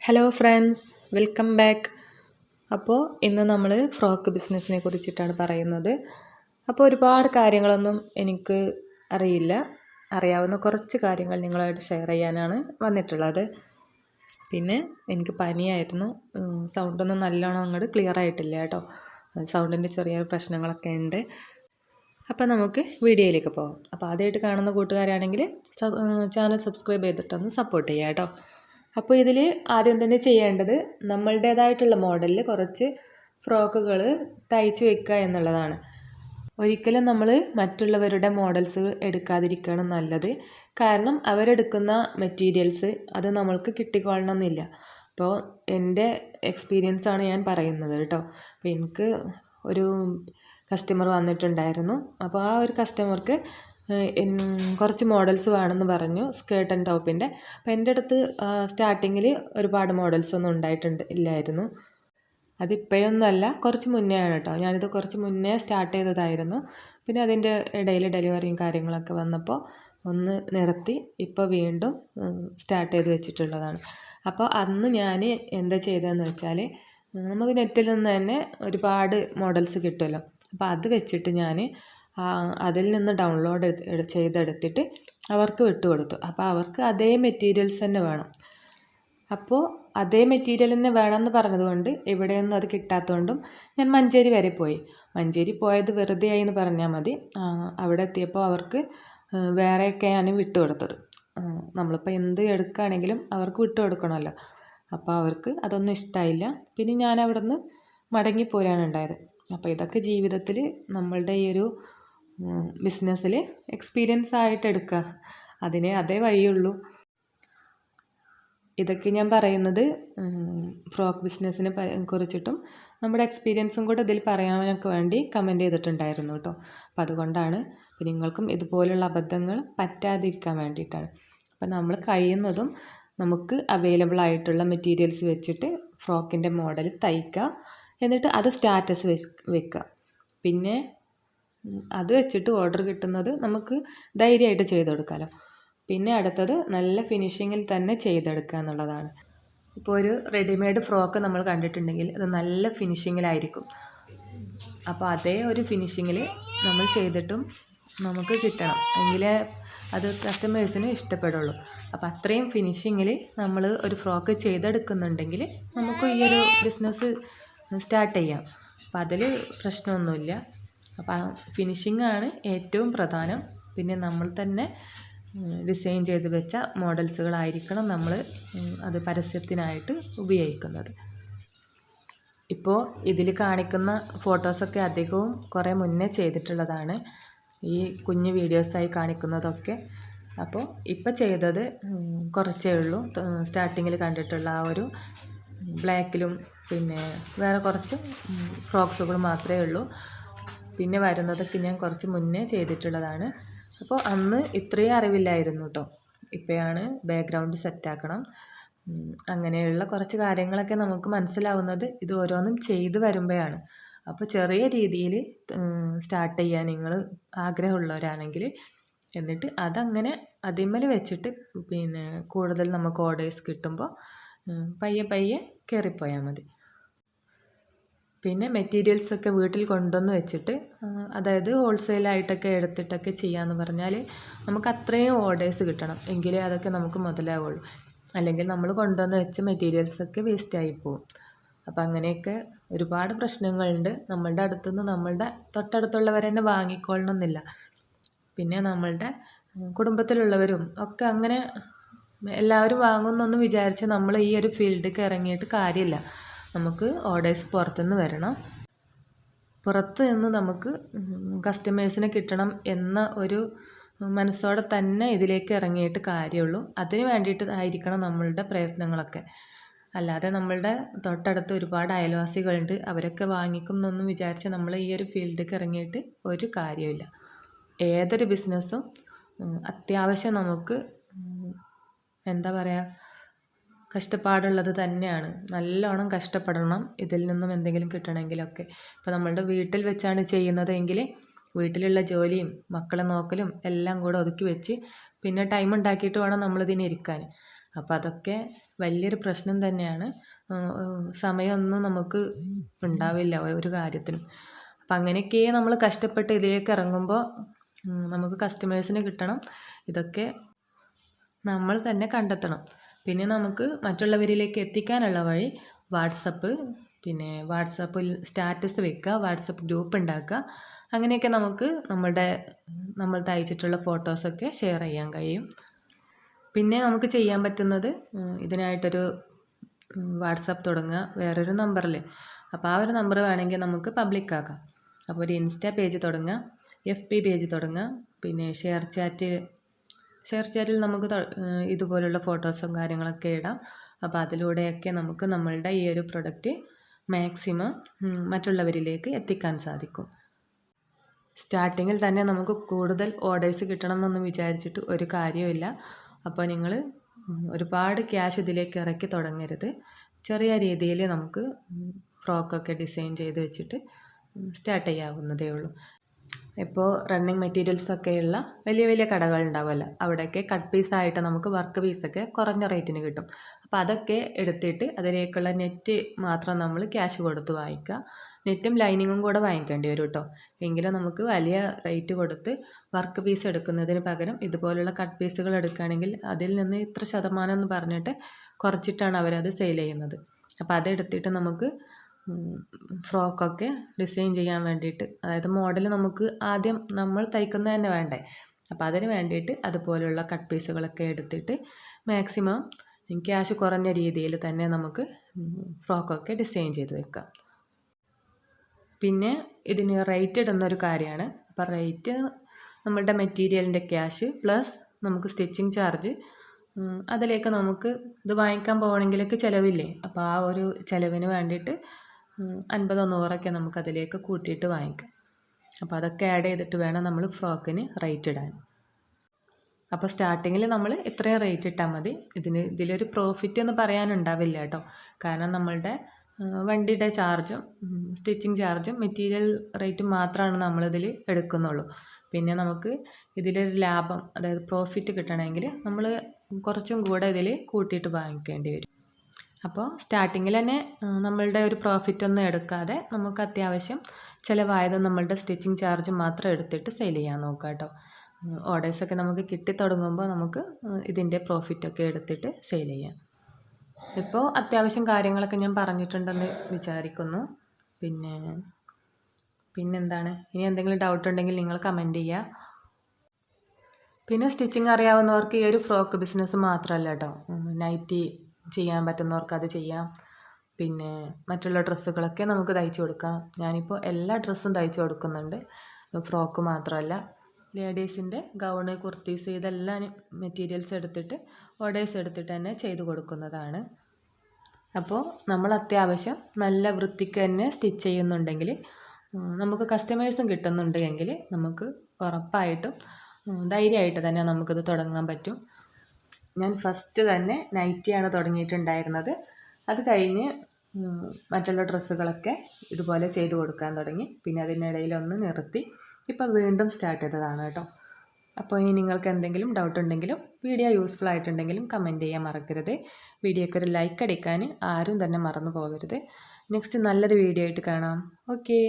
Hello friends, welcome back. അപ്പോൾ ഇന്ന് നമ്മൾ ഫ്രോക്ക് ബിസിനസ്സിനെ കുറിച്ചിട്ടാണ് പറയുന്നത്. അപ്പോൾ ഒരുപാട് കാര്യങ്ങളൊന്നും എനിക്ക് അറിയില്ല. അറിയാവുന്ന കുറച്ച് കാര്യങ്ങൾ നിങ്ങളായിട്ട് ഷെയർ ചെയ്യാനാണ് വന്നിട്ടുള്ളത്. പിന്നെ എനിക്ക് പനിയായിരുന്നു. സൗണ്ടൊന്നും നല്ലോണം അങ്ങോട്ട് ക്ലിയർ ആയിട്ടില്ല കേട്ടോ. സൗണ്ടിൻ്റെ ചെറിയ പ്രശ്നങ്ങളൊക്കെ ഉണ്ട്. അപ്പോൾ നമുക്ക് വീഡിയോയിലേക്ക് പോകാം. അപ്പോൾ ആദ്യമായിട്ട് കാണുന്ന കൂട്ടുകാരാണെങ്കിൽ ചാനൽ സബ്സ്ക്രൈബ് ചെയ്തിട്ടൊന്ന് സപ്പോർട്ട് ചെയ്യാം കേട്ടോ. അപ്പോൾ ഇതിൽ ആദ്യം തന്നെ ചെയ്യേണ്ടത് നമ്മളുടേതായിട്ടുള്ള മോഡലിൽ കുറച്ച് ഫ്രോക്കുകൾ തയ്ച്ച് വെക്കുക എന്നുള്ളതാണ്. ഒരിക്കലും നമ്മൾ മറ്റുള്ളവരുടെ മോഡൽസ് എടുക്കാതിരിക്കുകയാണ് നല്ലത്. കാരണം അവരെടുക്കുന്ന മെറ്റീരിയൽസ് അത് നമ്മൾക്ക് കിട്ടിക്കൊള്ളണമെന്നില്ല. അപ്പോൾ എൻ്റെ എക്സ്പീരിയൻസാണ് ഞാൻ പറയുന്നത് കേട്ടോ. അപ്പോൾ എനിക്ക് ഒരു കസ്റ്റമർ വന്നിട്ടുണ്ടായിരുന്നു. അപ്പോൾ ആ ഒരു കസ്റ്റമർക്ക് കുറച്ച് മോഡൽസ് വേണമെന്ന് പറഞ്ഞു, സ്കേർട്ട് ആൻഡ് ടോപ്പിൻ്റെ. അപ്പോൾ എൻ്റെ അടുത്ത് സ്റ്റാർട്ടിങ്ങിൽ ഒരുപാട് മോഡൽസ് ഒന്നും ഇല്ലായിരുന്നു. അതിപ്പോഴൊന്നുമല്ല, കുറച്ച് മുന്നേ ആണ് കേട്ടോ. ഞാനിത് കുറച്ച് മുന്നേ സ്റ്റാർട്ട് ചെയ്തതായിരുന്നു. പിന്നെ അതിൻ്റെ ഇടയിൽ ഡെലിവറിയും കാര്യങ്ങളൊക്കെ വന്നപ്പോൾ ഒന്ന് നിർത്തി. ഇപ്പോൾ വീണ്ടും സ്റ്റാർട്ട് ചെയ്ത് വെച്ചിട്ടുള്ളതാണ്. അപ്പോൾ അന്ന് ഞാൻ എന്താ ചെയ്തതെന്ന് വെച്ചാൽ, നമുക്ക് നെറ്റിൽ നിന്ന് തന്നെ ഒരുപാട് മോഡൽസ് കിട്ടുമല്ലോ. അപ്പോൾ അത് വെച്ചിട്ട് ഞാൻ അതിൽ നിന്ന് ഡൗൺലോഡ് ചെയ്തെടുത്തിട്ട് അവർക്ക് വിട്ടുകൊടുത്തു. അപ്പോൾ അവർക്ക് അതേ മെറ്റീരിയൽസ് തന്നെ വേണം. അപ്പോൾ അതേ മെറ്റീരിയൽ തന്നെ വേണമെന്ന് പറഞ്ഞതുകൊണ്ട് ഇവിടെയൊന്നും അത് കിട്ടാത്തതുകൊണ്ടും ഞാൻ മഞ്ചേരി വരെ പോയി. മഞ്ചേരി പോയത് വെറുതെ ആയി എന്ന് പറഞ്ഞാൽ മതി. അവിടെ എത്തിയപ്പോൾ അവർക്ക് വേറെയൊക്കെ ഞാൻ വിട്ടുകൊടുത്തത്. നമ്മളിപ്പോൾ എന്ത് എടുക്കുകയാണെങ്കിലും അവർക്ക് വിട്ടുകൊടുക്കണമല്ലോ. അപ്പോൾ അവർക്ക് അതൊന്നും ഇഷ്ടമായില്ല. പിന്നെ ഞാൻ അവിടെ നിന്ന് മടങ്ങിപ്പോരാണ് ഉണ്ടായത്. അപ്പോൾ ഇതൊക്കെ ജീവിതത്തിൽ നമ്മളുടെ ഈ ഒരു ബിസിനസ്സിൽ എക്സ്പീരിയൻസ് ആയിട്ട് എടുക്കുക, അതിനെ അതേ വഴിയുള്ളൂ. ഇതൊക്കെ ഞാൻ പറയുന്നത് ഫ്രോക്ക് ബിസിനസ്സിനെ കുറിച്ചിട്ടും നമ്മുടെ എക്സ്പീരിയൻസും കൂടെ ഇതിൽ പറയാനൊക്കെ വേണ്ടി കമൻറ്റ് ചെയ്തിട്ടുണ്ടായിരുന്നു കേട്ടോ. അപ്പോൾ അതുകൊണ്ടാണ്. അപ്പോൾ നിങ്ങൾക്കും ഇതുപോലുള്ള അബദ്ധങ്ങൾ പറ്റാതിരിക്കാൻ വേണ്ടിയിട്ടാണ്. അപ്പോൾ നമ്മൾ കഴിയുന്നതും നമുക്ക് അവൈലബിൾ ആയിട്ടുള്ള മെറ്റീരിയൽസ് വെച്ചിട്ട് ഫ്രോക്കിൻ്റെ മോഡൽ തയ്ക്കുക. എന്നിട്ട് അത് സ്റ്റാറ്റസ് വെക്കുക. പിന്നെ അത് വെച്ചിട്ട് ഓർഡർ കിട്ടുന്നത് നമുക്ക് ധൈര്യമായിട്ട് ചെയ്തെടുക്കാമല്ലോ. പിന്നെ അടുത്തത് നല്ല ഫിനിഷിങ്ങിൽ തന്നെ ചെയ്തെടുക്കുക എന്നുള്ളതാണ്. ഇപ്പോൾ ഒരു റെഡിമെയ്ഡ് ഫ്രോക്ക് നമ്മൾ കണ്ടിട്ടുണ്ടെങ്കിൽ അത് നല്ല ഫിനിഷിങ്ങിലായിരിക്കും. അപ്പോൾ അതേ ഒരു ഫിനിഷിങ്ങിൽ നമ്മൾ ചെയ്തിട്ടും നമുക്ക് കിട്ടണം, എങ്കിലേ അത് കസ്റ്റമേഴ്സിന് ഇഷ്ടപ്പെടുള്ളൂ. അപ്പോൾ അത്രയും ഫിനിഷിങ്ങിൽ നമ്മൾ ഒരു ഫ്രോക്ക് ചെയ്തെടുക്കുന്നുണ്ടെങ്കിൽ നമുക്ക് ഈ ഒരു ബിസിനസ് സ്റ്റാർട്ട് ചെയ്യാം. അപ്പോൾ അതിൽ പ്രശ്നമൊന്നുമില്ല. അപ്പോൾ ഫിനിഷിങ്ങാണ് ഏറ്റവും പ്രധാനം. പിന്നെ നമ്മൾ തന്നെ ഡിസൈൻ ചെയ്ത് വെച്ച മോഡൽസുകളായിരിക്കണം നമ്മൾ അത് പരസ്യത്തിനായിട്ട് ഉപയോഗിക്കുന്നത്. ഇപ്പോൾ ഇതിൽ കാണിക്കുന്ന ഫോട്ടോസൊക്കെ അധികവും കുറേ മുന്നേ ചെയ്തിട്ടുള്ളതാണ്, ഈ കുഞ്ഞു വീഡിയോസായി കാണിക്കുന്നതൊക്കെ. അപ്പോൾ ഇപ്പോൾ ചെയ്തത് കുറച്ചേ ഉള്ളൂ. സ്റ്റാർട്ടിങ്ങിൽ കണ്ടിട്ടുള്ള ആ ഒരു ബ്ലാക്കിലും പിന്നെ വേറെ കുറച്ച് ഫ്രോക്സുകൾ മാത്രമേ ഉള്ളൂ. പിന്നെ വരുന്നതൊക്കെ ഞാൻ കുറച്ച് മുന്നേ ചെയ്തിട്ടുള്ളതാണ്. അപ്പോൾ അന്ന് ഇത്രയും അറിവില്ലായിരുന്നു കേട്ടോ. ഇപ്പോഴാണ് ബാക്ക്ഗ്രൗണ്ട് സെറ്റാക്കണം, അങ്ങനെയുള്ള കുറച്ച് കാര്യങ്ങളൊക്കെ നമുക്ക് മനസ്സിലാവുന്നത് ഇത് ഓരോന്നും ചെയ്ത് വരുമ്പോഴാണ്. അപ്പോൾ ചെറിയ രീതിയിൽ സ്റ്റാർട്ട് ചെയ്യാൻ നിങ്ങൾ ആഗ്രഹമുള്ളവരാണെങ്കിൽ, എന്നിട്ട് അതങ്ങനെ അതിന്മേൽ വെച്ചിട്ട് പിന്നെ കൂടുതൽ നമുക്ക് ഓർഡേഴ്സ് കിട്ടുമ്പോൾ പയ്യെ പയ്യെ കയറിപ്പോയാൽ മതി. പിന്നെ മെറ്റീരിയൽസൊക്കെ വീട്ടിൽ കൊണ്ടുവന്ന് വെച്ചിട്ട്, അതായത് ഹോൾസെയിലായിട്ടൊക്കെ എടുത്തിട്ടൊക്കെ ചെയ്യാമെന്ന് പറഞ്ഞാൽ നമുക്ക് അത്രയും ഓർഡേഴ്സ് കിട്ടണം, എങ്കിലേ അതൊക്കെ നമുക്ക് മുതലാവുള്ളൂ. അല്ലെങ്കിൽ നമ്മൾ കൊണ്ടുവന്ന് വെച്ച മെറ്റീരിയൽസൊക്കെ വേസ്റ്റായി പോകും. അപ്പോൾ അങ്ങനെയൊക്കെ ഒരുപാട് പ്രശ്നങ്ങളുണ്ട്. നമ്മളുടെ അടുത്തുനിന്ന് നമ്മളുടെ തൊട്ടടുത്തുള്ളവർ തന്നെ വാങ്ങിക്കൊള്ളണമെന്നില്ല. പിന്നെ നമ്മളുടെ കുടുംബത്തിലുള്ളവരും ഒക്കെ അങ്ങനെ എല്ലാവരും വാങ്ങുന്നൊന്നും വിചാരിച്ച് നമ്മൾ ഈ ഒരു ഫീൽഡിലേക്ക് ഇറങ്ങിയിട്ട് കാര്യമില്ല. നമുക്ക് ഓർഡേഴ്സ് പുറത്തുനിന്ന് വരണം. പുറത്ത് നിന്ന് നമുക്ക് കസ്റ്റമേഴ്സിനെ കിട്ടണം എന്ന ഒരു മനസ്സോടെ തന്നെ ഇതിലേക്ക് ഇറങ്ങിയിട്ട് കാര്യമുള്ളൂ. അതിന് വേണ്ടിയിട്ട് ആയിരിക്കണം നമ്മളുടെ പ്രയത്നങ്ങളൊക്കെ. അല്ലാതെ നമ്മളുടെ തൊട്ടടുത്ത് ഒരുപാട് അയൽവാസികളുണ്ട്, അവരൊക്കെ വാങ്ങിക്കുന്നൊന്നും വിചാരിച്ച് നമ്മൾ ഈ ഒരു ഫീൽഡിലേക്ക് ഇറങ്ങിയിട്ട് ഒരു കാര്യമില്ല. ഏതൊരു ബിസിനസ്സും അത്യാവശ്യം നമുക്ക് എന്താ പറയുക, കഷ്ടപ്പാടുള്ളത് തന്നെയാണ്. നല്ലോണം കഷ്ടപ്പെടണം ഇതിൽ നിന്നും എന്തെങ്കിലും കിട്ടണമെങ്കിലൊക്കെ. ഇപ്പോൾ നമ്മളുടെ വീട്ടിൽ വെച്ചാണ് ചെയ്യുന്നതെങ്കിൽ വീട്ടിലുള്ള ജോലിയും മക്കളെ നോക്കലും എല്ലാം കൂടെ ഒതുക്കി വെച്ച് പിന്നെ ടൈം ഉണ്ടാക്കിയിട്ട് വേണം നമ്മളിതിന് ഇരിക്കാൻ. അപ്പോൾ അതൊക്കെ വലിയൊരു പ്രശ്നം തന്നെയാണ്. സമയമൊന്നും നമുക്ക് ഉണ്ടാവില്ല ഒരു കാര്യത്തിനും. അപ്പം അങ്ങനെയൊക്കെ നമ്മൾ കഷ്ടപ്പെട്ട് ഇതിലേക്ക് ഇറങ്ങുമ്പോൾ നമുക്ക് കസ്റ്റമേഴ്സിനെ കിട്ടണം. ഇതൊക്കെ നമ്മൾ തന്നെ കണ്ടെത്തണം. പിന്നെ നമുക്ക് മറ്റുള്ളവരിലേക്ക് എത്തിക്കാനുള്ള വഴി വാട്സപ്പ്, പിന്നെ വാട്സപ്പിൽ സ്റ്റാറ്റസ് വെക്കുക, വാട്സപ്പ് ഗ്രൂപ്പ് ഉണ്ടാക്കുക. അങ്ങനെയൊക്കെ നമുക്ക് നമ്മൾ തയ്ച്ചിട്ടുള്ള ഫോട്ടോസൊക്കെ ഷെയർ ചെയ്യാൻ കഴിയും. പിന്നെ നമുക്ക് ചെയ്യാൻ പറ്റുന്നത് ഇതിനായിട്ടൊരു വാട്സപ്പ് തുടങ്ങുക വേറൊരു നമ്പറിൽ. അപ്പോൾ ആ ഒരു നമ്പർ വേണമെങ്കിൽ നമുക്ക് പബ്ലിക് ആക്കാം. അപ്പോൾ ഒരു ഇൻസ്റ്റാ പേജ് തുടങ്ങുക, FB പേജ് തുടങ്ങുക, പിന്നെ ഷെയർ ചാറ്റിൽ നമുക്ക് ഇതുപോലുള്ള ഫോട്ടോസും കാര്യങ്ങളൊക്കെ ഇടാം. അപ്പോൾ അതിലൂടെയൊക്കെ നമുക്ക് നമ്മളുടെ ഈ ഒരു പ്രൊഡക്റ്റ് മാക്സിമം മറ്റുള്ളവരിലേക്ക് എത്തിക്കാൻ സാധിക്കും. സ്റ്റാർട്ടിങ്ങിൽ തന്നെ നമുക്ക് കൂടുതൽ ഓർഡേഴ്സ് കിട്ടണം എന്നൊന്നും വിചാരിച്ചിട്ട് ഒരു കാര്യമില്ല. അപ്പോൾ നിങ്ങൾ ഒരുപാട് ക്യാഷ് ഇതിലേക്ക് ഇറക്കി തുടങ്ങരുത്. ചെറിയ രീതിയിൽ നമുക്ക് ഫ്രോക്കൊക്കെ ഡിസൈൻ ചെയ്ത് വെച്ചിട്ട് സ്റ്റാർട്ട് ചെയ്യാവുന്നതേ ഉള്ളൂ. ഇപ്പോൾ റണ്ണിങ് മെറ്റീരിയൽസൊക്കെയുള്ള വലിയ വലിയ കടകളുണ്ടാവുമല്ലോ, അവിടെയൊക്കെ കട്ട് പീസായിട്ട് നമുക്ക് വർക്ക് പീസൊക്കെ കുറഞ്ഞ റേറ്റിന് കിട്ടും. അപ്പോൾ അതൊക്കെ എടുത്തിട്ട് അതിലേക്കുള്ള നെറ്റ് മാത്രം നമ്മൾ ക്യാഷ് കൊടുത്ത് വാങ്ങിക്കുക. നെറ്റും ലൈനിങ്ങും കൂടെ വാങ്ങിക്കേണ്ടി വരും കേട്ടോ. എങ്കിലും നമുക്ക് വലിയ റേറ്റ് കൊടുത്ത് വർക്ക് പീസ് എടുക്കുന്നതിന് പകരം ഇതുപോലുള്ള കട്ട് പീസുകൾ എടുക്കുകയാണെങ്കിൽ അതിൽ നിന്ന് ഇത്ര ശതമാനം എന്ന് പറഞ്ഞിട്ട് കുറച്ചിട്ടാണ് അവരത് സെയിൽ ചെയ്യുന്നത്. അപ്പോൾ അതെടുത്തിട്ട് നമുക്ക് ഫ്രോക്കൊക്കെ ഡിസൈൻ ചെയ്യാൻ വേണ്ടിയിട്ട്, അതായത് മോഡൽ നമുക്ക് ആദ്യം നമ്മൾ തയ്ക്കുന്നത് തന്നെ വേണ്ടേ. അപ്പോൾ അതിന് വേണ്ടിയിട്ട് അതുപോലെയുള്ള കട്ട് പീസുകളൊക്കെ എടുത്തിട്ട് മാക്സിമം ക്യാഷ് കുറഞ്ഞ രീതിയിൽ തന്നെ നമുക്ക് ഫ്രോക്കൊക്കെ ഡിസൈൻ ചെയ്ത് വെക്കാം. പിന്നെ ഇതിന് റേറ്റ് ഇടുന്നൊരു കാര്യമാണ്. അപ്പോൾ റേറ്റ് നമ്മളുടെ മെറ്റീരിയലിൻ്റെ ക്യാഷ് പ്ലസ് നമുക്ക് സ്റ്റിച്ചിങ് ചാർജ്, അതിലേക്ക് നമുക്ക് ഇത് വാങ്ങിക്കാൻ പോകണമെങ്കിലൊക്കെ ചിലവില്ലേ. അപ്പോൾ ആ ഒരു ചിലവിന് വേണ്ടിയിട്ട് 50-100 നമുക്ക് അതിലേക്ക് കൂട്ടിയിട്ട് വാങ്ങിക്കാം. അപ്പോൾ അതൊക്കെ ആഡ് ചെയ്തിട്ട് വേണം നമ്മൾ ഫ്രോക്കിന് റേറ്റ് ഇടാൻ. അപ്പോൾ സ്റ്റാർട്ടിങ്ങിൽ നമ്മൾ ഇത്രയും റേറ്റ് ഇട്ടാൽ മതി. ഇതിലൊരു പ്രോഫിറ്റ് എന്ന് പറയാനുണ്ടാവില്ല കേട്ടോ. കാരണം നമ്മളുടെ വണ്ടിയുടെ ചാർജും സ്റ്റിച്ചിങ് ചാർജും മെറ്റീരിയൽ റേറ്റും മാത്രമാണ് നമ്മളിതിൽ എടുക്കുന്നുള്ളൂ. പിന്നെ നമുക്ക് ഇതിലൊരു ലാഭം, അതായത് പ്രോഫിറ്റ് കിട്ടണമെങ്കിൽ നമ്മൾ കുറച്ചും കൂടെ ഇതിൽ കൂട്ടിയിട്ട് വാങ്ങിക്കേണ്ടി വരും. അപ്പോൾ സ്റ്റാർട്ടിങ്ങിൽ തന്നെ നമ്മളുടെ ഒരു പ്രോഫിറ്റ് ഒന്നും എടുക്കാതെ നമുക്ക് അത്യാവശ്യം ചിലവായത് നമ്മളുടെ സ്റ്റിച്ചിങ് ചാർജ് മാത്രം എടുത്തിട്ട് സെയിൽ ചെയ്യാൻ നോക്കുക കേട്ടോ. ഓർഡേഴ്സൊക്കെ നമുക്ക് കിട്ടി തുടങ്ങുമ്പോൾ നമുക്ക് ഇതിൻ്റെ പ്രോഫിറ്റൊക്കെ എടുത്തിട്ട് സെയിൽ ചെയ്യാം. ഇപ്പോൾ അത്യാവശ്യം കാര്യങ്ങളൊക്കെ ഞാൻ പറഞ്ഞിട്ടുണ്ടെന്ന് വിചാരിക്കുന്നു. പിന്നെന്താണ്, ഇനി എന്തെങ്കിലും ഡൗട്ട് ഉണ്ടെങ്കിൽ നിങ്ങൾ കമൻറ്റ് ചെയ്യുക. പിന്നെ സ്റ്റിച്ചിങ് അറിയാവുന്നവർക്ക് ഈ ഒരു ഫ്രോക്ക് ബിസിനസ് മാത്രമല്ല കേട്ടോ, നൈറ്റി ചെയ്യാൻ പറ്റുന്നവർക്ക് അത് ചെയ്യാം. പിന്നെ മറ്റുള്ള ഡ്രസ്സുകളൊക്കെ നമുക്ക് തയ്ച്ചു കൊടുക്കാം. ഞാനിപ്പോൾ എല്ലാ ഡ്രസ്സും തയ്ച്ചു കൊടുക്കുന്നുണ്ട്, ഫ്രോക്ക് മാത്രമല്ല. ലേഡീസിൻ്റെ ഗൗണ്, കുർത്തീസ്, ഇതെല്ലാം മെറ്റീരിയൽസ് എടുത്തിട്ട് ഓർഡേഴ്സ് എടുത്തിട്ട് തന്നെ ചെയ്തു കൊടുക്കുന്നതാണ്. അപ്പോൾ നമ്മൾ അത്യാവശ്യം നല്ല വൃത്തിക്ക് തന്നെ സ്റ്റിച്ച് ചെയ്യുന്നുണ്ടെങ്കിൽ, നമുക്ക് കസ്റ്റമേഴ്സും കിട്ടുന്നുണ്ടെങ്കിൽ നമുക്ക് ഉറപ്പായിട്ടും ധൈര്യമായിട്ട് തന്നെ നമുക്കിത് തുടങ്ങാൻ പറ്റും. ഞാൻ ഫസ്റ്റ് തന്നെ നൈറ്റിയാണ് തുടങ്ങിയിട്ടുണ്ടായിരുന്നത്. അത് കഴിഞ്ഞ് മറ്റുള്ള ഡ്രസ്സുകളൊക്കെ ഇതുപോലെ ചെയ്തു കൊടുക്കാൻ തുടങ്ങി. പിന്നെ അതിനിടയിലൊന്ന് നിർത്തി ഇപ്പം വീണ്ടും സ്റ്റാർട്ട് ചെയ്തതാണ് കേട്ടോ. അപ്പോൾ ഇനി നിങ്ങൾക്ക് എന്തെങ്കിലും ഡൗട്ട് ഉണ്ടെങ്കിലും വീഡിയോ യൂസ്ഫുൾ ആയിട്ടുണ്ടെങ്കിലും കമൻറ്റ് ചെയ്യാൻ മറക്കരുത്. വീഡിയോയ്ക്ക് ഒരു ലൈക്ക് അടിക്കാൻ ആരും തന്നെ മറന്നു പോകരുത്. നെക്സ്റ്റ് നല്ലൊരു വീഡിയോ ആയിട്ട് കാണാം. ഓക്കേ.